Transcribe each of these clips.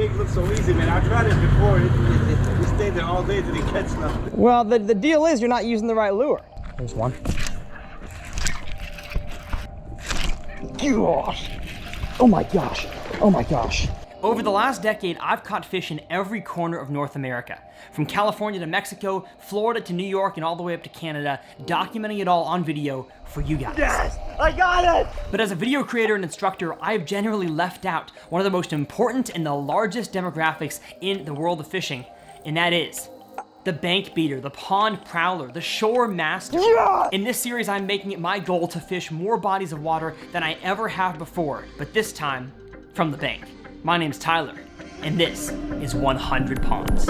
big looks so easy, man. I tried it before. We stayed there all day, didn't catch nothing. Well, the deal is you're not using the right lure. There's one. Gosh. Oh my gosh. Oh my gosh. Over the last decade, I've caught fish in every corner of North America. From California to Mexico, Florida to New York, and all the way up to Canada, documenting it all on video for you guys. Yes! I got it! But as a video creator and instructor, I have generally left out one of the most important and the largest demographics in the world of fishing, and that is the bank beater, the pond prowler, the shore master. Yeah! In this series, I'm making it my goal to fish more bodies of water than I ever have before, but this time, from the bank. My name's Tyler, and this is 100 Ponds.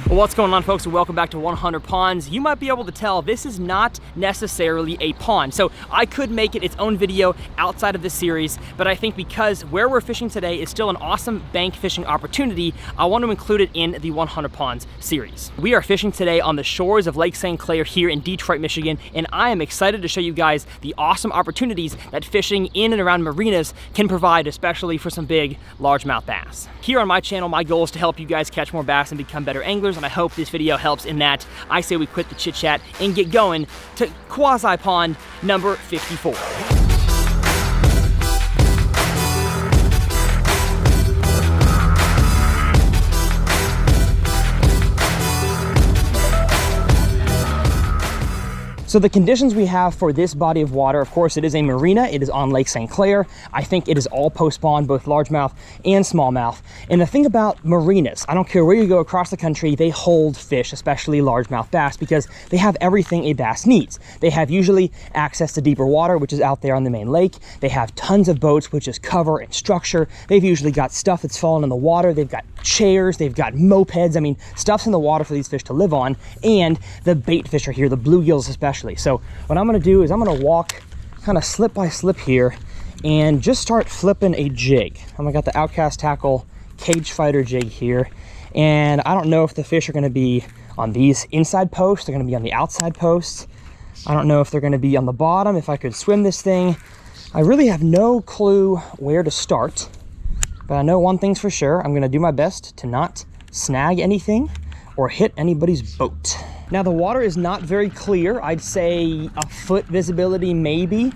Well, what's going on, folks, and welcome back to 100 Ponds. You might be able to tell this is not necessarily a pond, so I could make it its own video outside of this series, but I think because where we're fishing today is still an awesome bank fishing opportunity, I want to include it in the 100 Ponds series. We are fishing today on the shores of Lake St. Clair here in Detroit, Michigan, and I am excited to show you guys the awesome opportunities that fishing in and around marinas can provide, especially for some big largemouth bass. Here on my channel, my goal is to help you guys catch more bass and become better anglers, and I hope this video helps in that. I say we quit the chit chat and get going to quasi pond number 54. So the conditions we have for this body of water, of course, it is a marina. It is on Lake St. Clair. I think it is all post-spawn, both largemouth and smallmouth. And the thing about marinas, I don't care where you go across the country, they hold fish, especially largemouth bass, because they have everything a bass needs. They have usually access to deeper water, which is out there on the main lake. They have tons of boats, which is cover and structure. They've usually got stuff that's fallen in the water. They've got chairs, they've got mopeds. I mean, stuff's in the water for these fish to live on. And the bait fish are here, the bluegills especially. So what I'm gonna do is I'm gonna walk kind of slip by slip here and just start flipping a jig. I got the Outcast Tackle Cage Fighter jig here. And I don't know if the fish are gonna be on these inside posts, they're gonna be on the outside posts. I don't know if they're gonna be on the bottom, if I could swim this thing. I really have no clue where to start, but I know one thing's for sure. I'm gonna do my best to not snag anything or hit anybody's boat. Now the water is not very clear. I'd say a foot visibility maybe.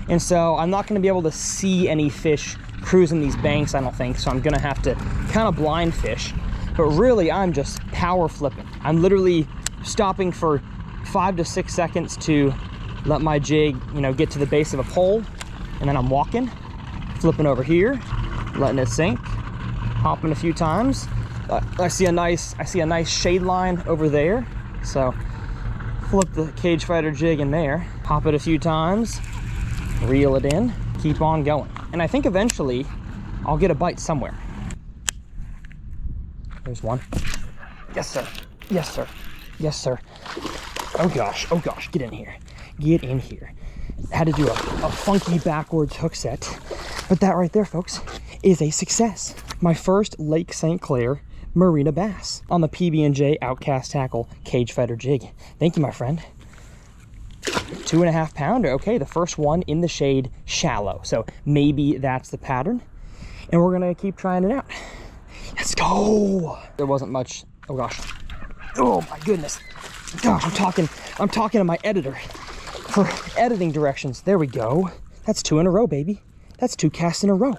And so I'm not gonna be able to see any fish cruising these banks, I don't think. So I'm gonna have to kind of blind fish. But really, I'm just power flipping. I'm literally stopping for 5 to 6 seconds to let my jig, get to the base of a pole. And then I'm walking, flipping over here, letting it sink, hopping a few times. I see a nice shade line over there. So flip the Cage Fighter jig in there, hop it a few times, reel it in, keep on going. And I think eventually I'll get a bite somewhere. There's one. Yes, sir. Yes, sir. Yes, sir. Oh gosh, get in here. Get in here. Had to do a funky backwards hook set. But that right there, folks, is a success. My first Lake St. Clair marina bass on the PB&J Outcast Tackle Cage Fighter jig. Thank you, my friend. 2.5 pounder. Okay, the first one in the shade, shallow. So maybe that's the pattern. And we're gonna keep trying it out. Let's go. There wasn't much. Oh gosh. Oh my goodness. Gosh, I'm talking to my editor for editing directions. There we go. That's 2 in a row, baby. That's 2 casts in a row.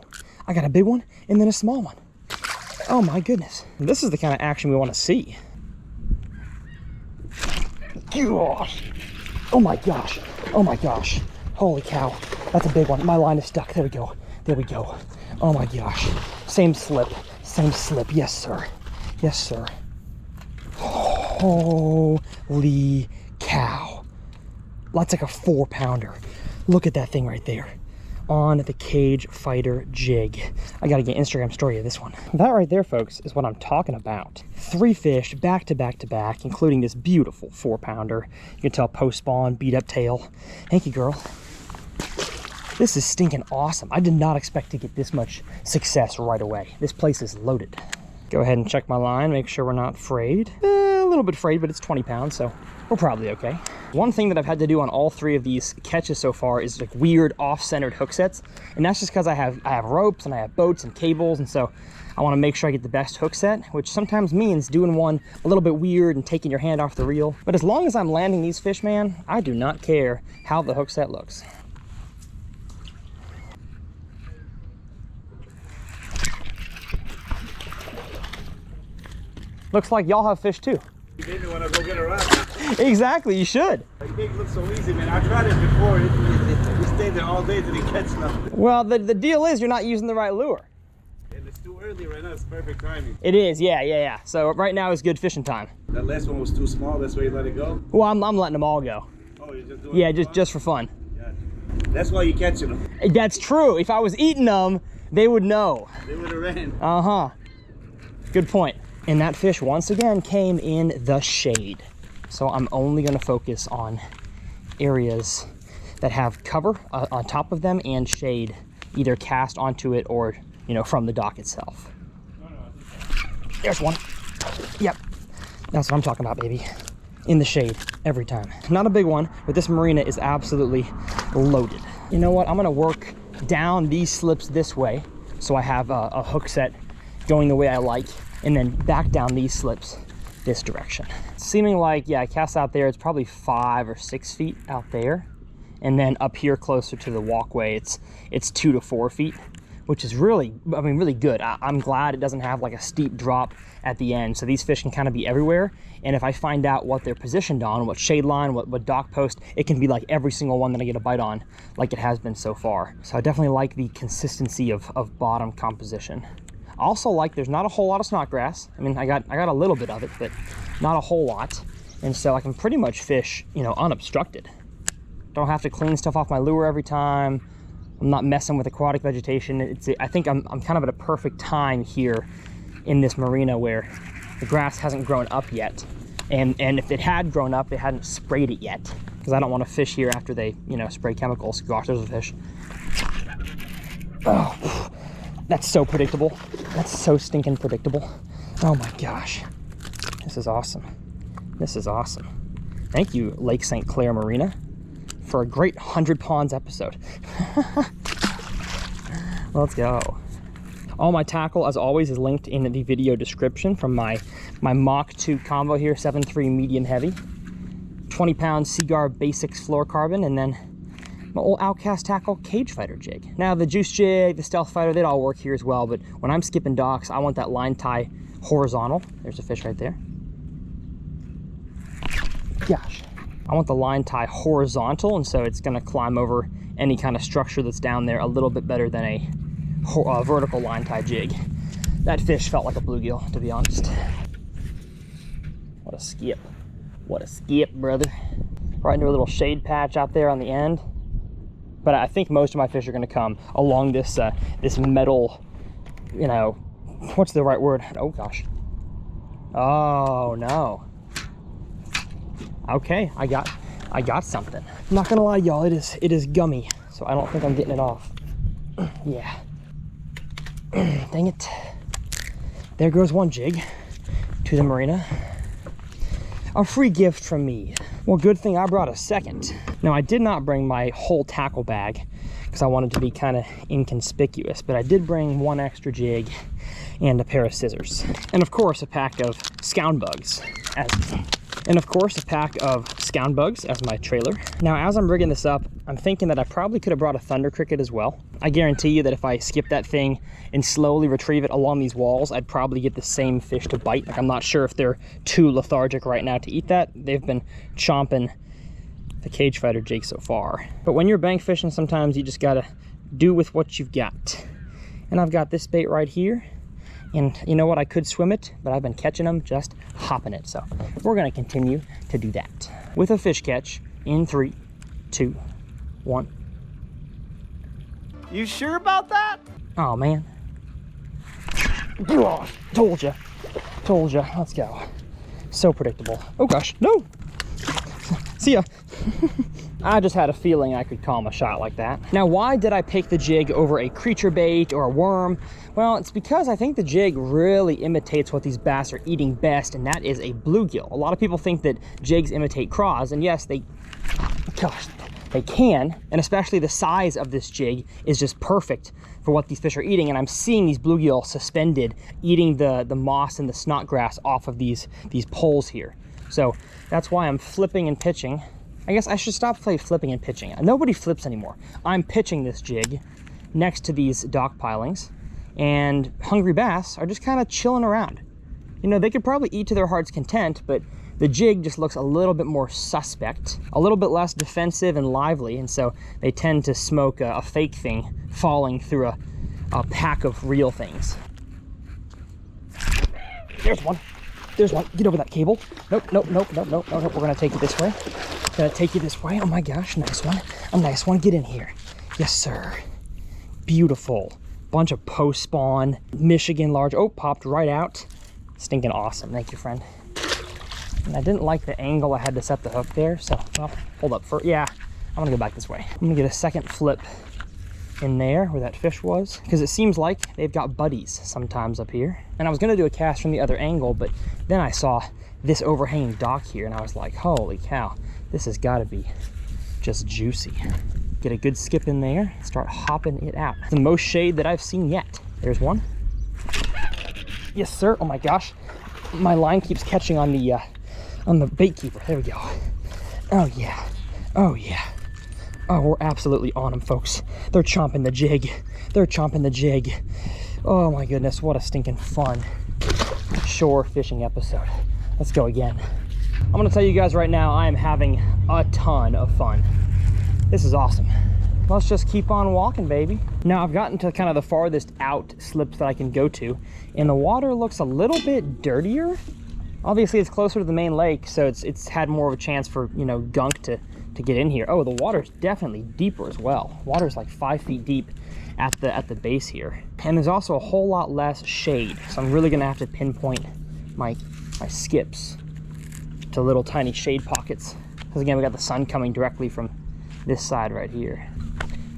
I got a big one and then a small one. Oh my goodness. This is the kind of action we want to see. Gosh. Oh my gosh. Oh my gosh. Holy cow. That's a big one. My line is stuck. There we go. There we go. Oh my gosh. Same slip. Same slip. Yes, sir. Yes, sir. Holy cow. That's like a 4 pounder. Look at that thing right there. On the Cage Fighter jig. I gotta get Instagram story of this one. That right there, folks, is what I'm talking about. 3 fish back to back to back, including this beautiful 4 pounder. You can tell post spawn, beat up tail. Thank you, girl. This is stinking awesome. I did not expect to get this much success right away. This place is loaded. Go ahead and check my line, make sure we're not frayed. A little bit frayed, but it's 20 pounds, so we're probably okay. One thing that I've had to do on all 3 of these catches so far is like weird off-centered hook sets. And that's just because I have ropes and I have boats and cables. And so I want to make sure I get the best hook set, which sometimes means doing one a little bit weird and taking your hand off the reel. But as long as I'm landing these fish, man, I do not care how the hook set looks. Looks like y'all have fish too. You made me want to go get around. Exactly, you should. You make it look so easy, man. I tried it before. We stayed there all day till they catch nothing. Well, the deal is you're not using the right lure. And it's too early right now. It's perfect timing. It is, yeah. So right now is good fishing time. That last one was too small. That's why you let it go? Well, I'm letting them all go. Oh, you're just doing Yeah, it for just for fun. fun? Yeah. That's why you're catching them. That's true. If I was eating them, they would know. They would have ran. Uh-huh. Good point. And that fish once again came in the shade. So I'm only going to focus on areas that have cover on top of them and shade, either cast onto it or, you know, from the dock itself. There's one. Yep. That's what I'm talking about, baby. In the shade every time. Not a big one, but this marina is absolutely loaded. You know what? I'm going to work down these slips this way so I have a hook set going the way I like, and then back down these slips this direction. Seeming like, yeah, I cast out there, it's probably 5 or 6 feet out there. And then up here closer to the walkway, it's 2 to 4 feet, which is really, I mean, really good. I'm glad it doesn't have like a steep drop at the end. So these fish can kind of be everywhere. And if I find out what they're positioned on, what shade line, what dock post, it can be like every single one that I get a bite on, like it has been so far. So I definitely like the consistency of bottom composition. Also, like, there's not a whole lot of snodgrass. I mean, I got a little bit of it, but not a whole lot. And so I can pretty much fish, you know, unobstructed. Don't have to clean stuff off my lure every time. I'm not messing with aquatic vegetation. I think I'm kind of at a perfect time here in this marina where the grass hasn't grown up yet. And if it had grown up, they hadn't sprayed it yet, because I don't want to fish here after they, you know, spray chemicals. Gosh, there's a fish. Oh. That's so predictable. That's so stinking predictable. Oh my gosh. This is awesome. This is awesome. Thank you, Lake St. Clair Marina, for a great 100 Ponds episode. Let's go. All my tackle, as always, is linked in the video description from my Mach 2 combo here, 7.3 medium heavy, 20-pound Seaguar Basics fluorocarbon, and then my old Outcast tackle cage fighter jig. Now the juice jig, the stealth fighter, they'd all work here as well, but when I'm skipping docks, I want that line tie horizontal. There's a fish right there. Gosh. I want the line tie horizontal, and so it's gonna climb over any kind of structure that's down there a little bit better than a vertical line tie jig. That fish felt like a bluegill, to be honest. What a skip. What a skip, brother. Right into a little shade patch out there on the end. But I think most of my fish are going to come along this this metal, you know, what's the right word? Oh gosh. Oh no. Okay, I got something. I'm not gonna lie, y'all, it is gummy, so I don't think I'm getting it off. Yeah. Dang it. There goes one jig to the marina. A free gift from me. Well, good thing I brought a second. Now, I did not bring my whole tackle bag because I wanted to be kind of inconspicuous, but I did bring one extra jig and a pair of scissors. And of course, a pack of scound bugs as my trailer. Now, as I'm rigging this up, I'm thinking that I probably could have brought a thunder cricket as well. I guarantee you that if I skip that thing and slowly retrieve it along these walls, I'd probably get the same fish to bite. Like, I'm not sure if they're too lethargic right now to eat that. They've been chomping the cage fighter jig so far. But when you're bank fishing, sometimes you just gotta do with what you've got. And I've got this bait right here. And you know what? I could swim it, but I've been catching them just hopping it. So we're gonna continue to do that with a fish catch in 3, 2, 1. You sure about that? Oh man. Oh, told ya. Let's go. So predictable. Oh gosh, no. See ya. I just had a feeling I could call him a shot like that. Now, why did I pick the jig over a creature bait or a worm? Well, it's because I think the jig really imitates what these bass are eating best, and that is a bluegill. A lot of people think that jigs imitate craws, and yes, they can, and especially the size of this jig is just perfect for what these fish are eating. And I'm seeing these bluegill suspended, eating the moss and the snot grass off of these poles here. So that's why I'm flipping and pitching. I guess I should stop flipping and pitching. Nobody flips anymore. I'm pitching this jig next to these dock pilings, and hungry bass are just kind of chilling around. You know, they could probably eat to their heart's content, but the jig just looks a little bit more suspect, a little bit less defensive and lively, and so they tend to smoke a fake thing falling through a pack of real things. There's one. There's one. Get over that cable. Nope. We're gonna take it this way. Gonna take you this way. Oh my gosh, nice one. A nice one. Get in here. Yes, sir. Beautiful. Bunch of post spawn, Michigan large. Oh, popped right out. Stinking awesome. Thank you, friend. And I didn't like the angle I had to set the hook there, so well, hold up for, yeah, I'm gonna go back this way. I'm gonna get a second flip in there where that fish was, because it seems like they've got buddies sometimes up here. And I was gonna do a cast from the other angle, but then I saw this overhanging dock here, and I was like, holy cow, this has gotta be just juicy. Get a good skip in there, start hopping it out. The most shade that I've seen yet. There's one. Yes, sir. Oh my gosh, my line keeps catching on the bait keeper. There we go. Oh yeah. Oh yeah. Oh, we're absolutely on them, folks. They're chomping the jig. They're chomping the jig. Oh my goodness, what a stinking fun shore fishing episode. Let's go again. I'm gonna tell you guys right now, I am having a ton of fun. This is awesome. Let's just keep on walking, baby. Now I've gotten to kind of the farthest out slips that I can go to, and the water looks a little bit dirtier. Obviously it's closer to the main lake, so it's had more of a chance for, you know, gunk to get in here. Oh, the water's definitely deeper as well. Water's like 5 feet deep at the base here. And there's also a whole lot less shade, so I'm really gonna have to pinpoint my skips to little tiny shade pockets. Because again, we got the sun coming directly from this side right here.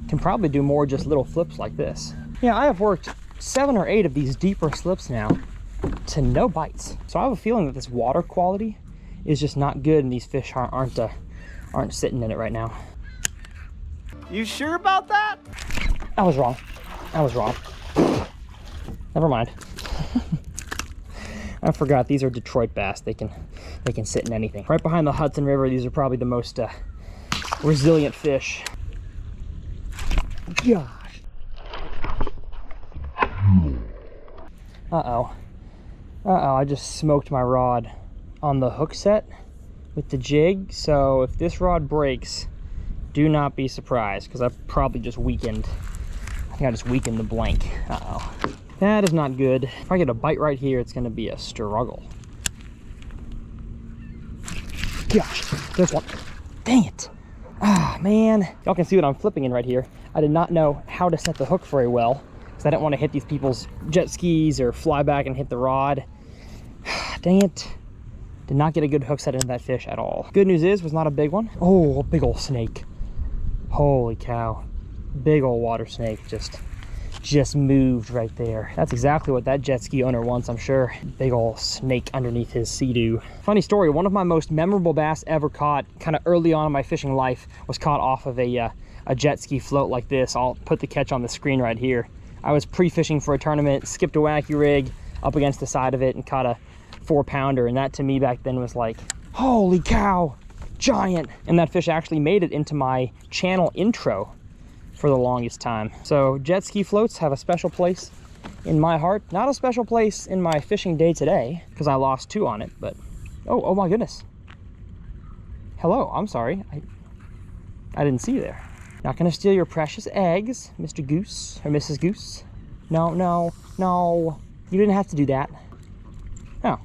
Can probably do more just little flips like this. Yeah, I have worked 7 or 8 of these deeper slips now to no bites. So I have a feeling that this water quality is just not good, and these fish aren't sitting in it right now. You sure about that? I was wrong. I was wrong. Never mind. I forgot these are Detroit bass. They can sit in anything. Right behind the Hudson River, these are probably the most resilient fish. Gosh. Uh-oh. Uh-oh, I just smoked my rod on the hook set with the jig. So if this rod breaks, do not be surprised, because I probably just weakened. I think I just weakened the blank. Uh-oh. That is not good. If I get a bite right here, it's gonna be a struggle. Gosh, there's one. Dang it. Ah, man. Y'all can see what I'm flipping in right here. I did not know how to set the hook very well, because I didn't want to hit these people's jet skis or fly back and hit the rod. Dang it. Did not get a good hook set into that fish at all. Good news is, was not a big one. Oh, a big old snake. Holy cow. Big old water snake just moved right there. That's exactly what that jet ski owner wants, I'm sure. Big old snake underneath his sea-doo. Funny story, one of my most memorable bass ever caught kind of early on in my fishing life was caught off of a jet ski float like this. I'll put the catch on the screen right here. I was pre-fishing for a tournament, skipped a wacky rig up against the side of it and caught a 4-pounder, and that to me back then was like, holy cow, giant. And that fish actually made it into my channel intro for the longest time. So jet ski floats have a special place in my heart. Not a special place in my fishing day today, because I lost 2 on it, but oh my goodness. Hello, I'm sorry. I didn't see you there. Not gonna steal your precious eggs, Mr. Goose or Mrs. Goose. No, no, no. You didn't have to do that. Oh.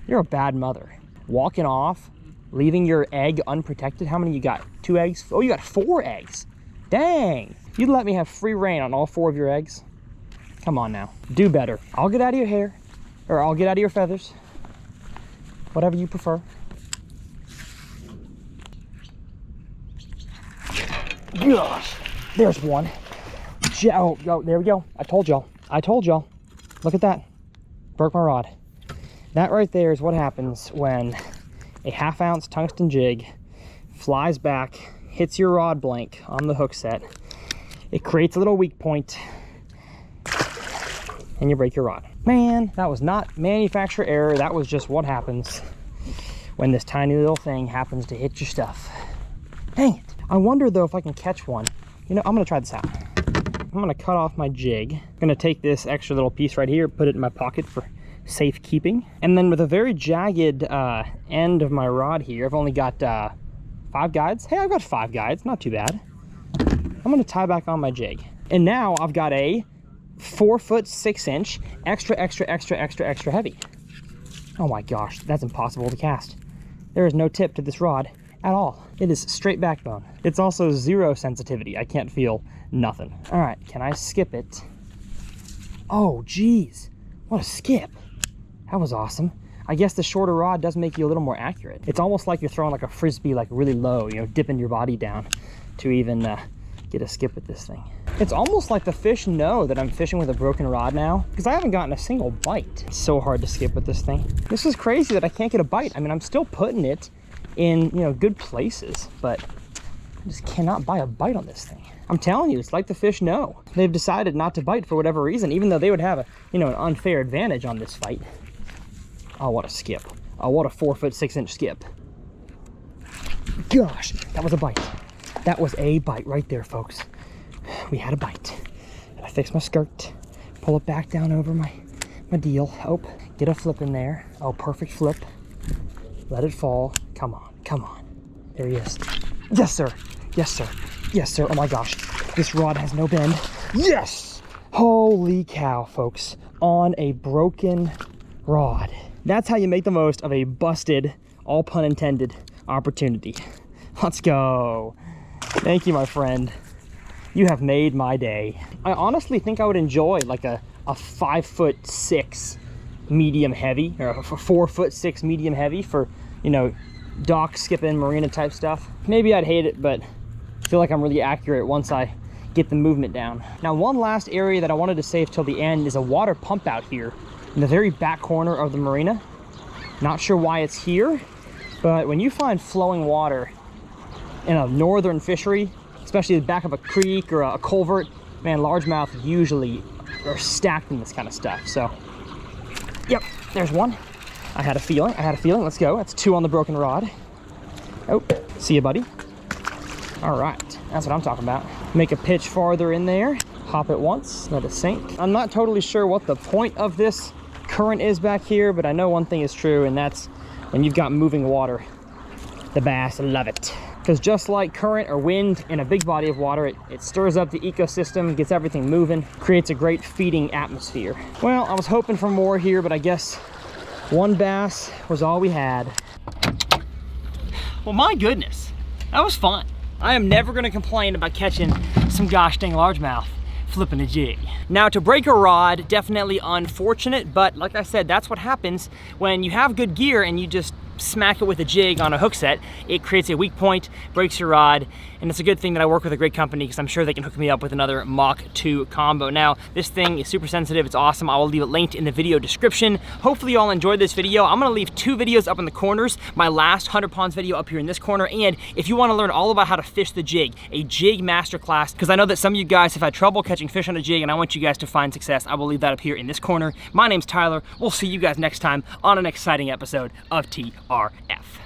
You're a bad mother. Walking off, leaving your egg unprotected. How many you got? 2 eggs? Oh, you got 4 eggs. Dang. You'd let me have free reign on all 4 of your eggs? Come on now. Do better. I'll get out of your hair, or I'll get out of your feathers. Whatever you prefer. Gosh, there's one. Oh, there we go. I told y'all. Look at that. Broke my rod. That right there is what happens when a 1/2 ounce tungsten jig flies back, hits your rod blank on the hook set. It creates a little weak point and you break your rod. Man, that was not manufacturer error. That was just what happens when this tiny little thing happens to hit your stuff. Dang it. I wonder though if I can catch one. You know, I'm gonna try this out. I'm gonna cut off my jig. I'm gonna take this extra little piece right here, put it in my pocket for safekeeping. And then with a very jagged end of my rod here, I've only got 5 guides. Hey, I've got 5 guides, not too bad. I'm gonna tie back on my jig. And now I've got a 4 foot 6 inch extra heavy. Oh my gosh, that's impossible to cast. There is no tip to this rod at all. It is straight backbone. It's also 0 sensitivity. I can't feel nothing. All right, can I skip it? Oh geez, what a skip. That was awesome. I guess the shorter rod does make you a little more accurate. It's almost like you're throwing like a frisbee like really low, you know, dipping your body down to even get a skip with this thing. It's almost like the fish know that I'm fishing with a broken rod now, because I haven't gotten a single bite. It's so hard to skip with this thing. This is crazy that I can't get a bite. I mean, I'm still putting it in, you know, good places, but I just cannot buy a bite on this thing. I'm telling you, it's like the fish know. They've decided not to bite for whatever reason, even though they would have a, you know, an unfair advantage on this fight. Oh, what a skip. Oh, what a 4 foot 6 inch skip. Gosh, that was a bite. That was a bite right there, folks. We had a bite. I fix my skirt, pull it back down over my deal. Oh, get a flip in there. Oh, perfect flip. Let it fall. Come on, come on. There he is. Yes, sir. Yes, sir. Yes, sir. Oh my gosh. This rod has no bend. Yes! Holy cow, folks. On a broken rod. That's how you make the most of a busted, all pun intended, opportunity. Let's go. Thank you, my friend. You have made my day. I honestly think I would enjoy like a 5 foot 6 medium heavy, or a 4 foot 6 medium heavy for, you know, dock skipping, marina type stuff. Maybe I'd hate it, but I feel like I'm really accurate once I get the movement down. Now, one last area that I wanted to save till the end is a water pump out here in the very back corner of the marina. Not sure why it's here, but when you find flowing water in a northern fishery, especially the back of a creek or a culvert, man, largemouth usually are stacked in this kind of stuff. So, yep, there's one. I had a feeling. Let's go. That's 2 on the broken rod. Oh, see you, buddy. All right, that's what I'm talking about. Make a pitch farther in there, hop it once, let it sink. I'm not totally sure what the point of this current is back here, but I know one thing is true, and that's when you've got moving water, the bass love it. Because just like current or wind in a big body of water, it stirs up the ecosystem, gets everything moving, creates a great feeding atmosphere. Well, I was hoping for more here, but I guess 1 bass was all we had. Well, my goodness, that was fun. I am never gonna complain about catching some gosh dang largemouth flipping a jig. Now, to break a rod, definitely unfortunate, but like I said, that's what happens when you have good gear and you just smack it with a jig on a hook set. It creates a weak point, breaks your rod, and it's a good thing that I work with a great company because I'm sure they can hook me up with another Mach 2 combo. Now, this thing is super sensitive. It's awesome. I will leave it linked in the video description. Hopefully you all enjoyed this video. I'm gonna leave 2 videos up in the corners. My last 100 ponds video up here in this corner, and if you wanna learn all about how to fish the jig, a jig masterclass, because I know that some of you guys have had trouble catching fish on a jig and I want you guys to find success, I will leave that up here in this corner. My name's Tyler. We'll see you guys next time on an exciting episode of TRF.